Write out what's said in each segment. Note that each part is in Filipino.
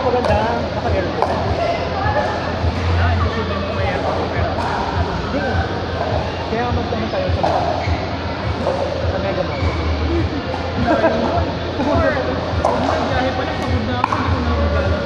maganda, naka-aircon. Imposible mo may aircon pero Hindi nga. Kaya magtanong tayo sa Mega Mall. Kung nagbiyahe pa lang, pagod na ako, hindi ko na magala.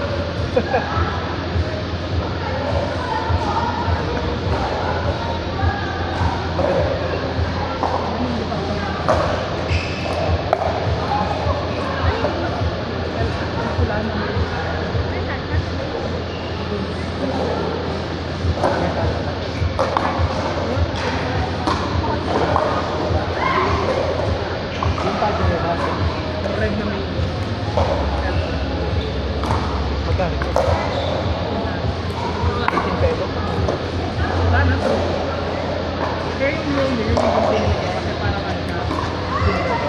Yung tag nyo ba? Red na may Magkano? 18 pesos. sana to. Kaya yung roller, yung container niya, kasi parang ano siya,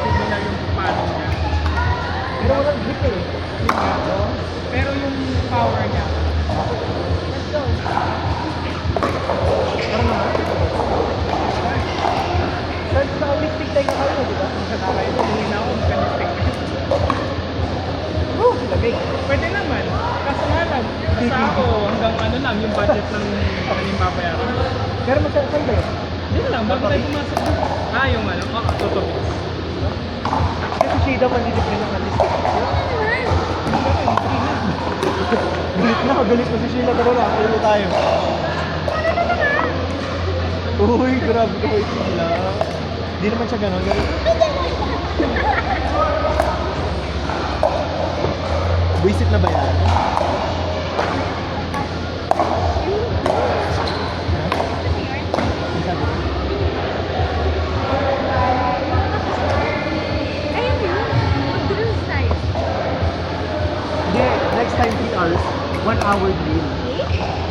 similar yung paano niya. Pero walang grip eh. Yun nga, no? Pero yung power niya, Parang naman. Sa electric tayo na kayo, di ba? nakakaya ito, hindi na ako magka-stick. Lamig. Pwede naman. Kaso nga lang, basta ako hanggang ano lang, yung budget ng kaning babayaran. Pero saan ba yun? Yun lang, bago tayo pumasok. Yung ano, totoo. Kasi Shida pandidipin ng electric. Galit na si Sheila. Tara na, ulo tayo. Uy, grabe ka kay Sheila. Hindi naman siya gano'n. Buisit na ba yan? Hindi, next time 3 hours, 1 hour deal.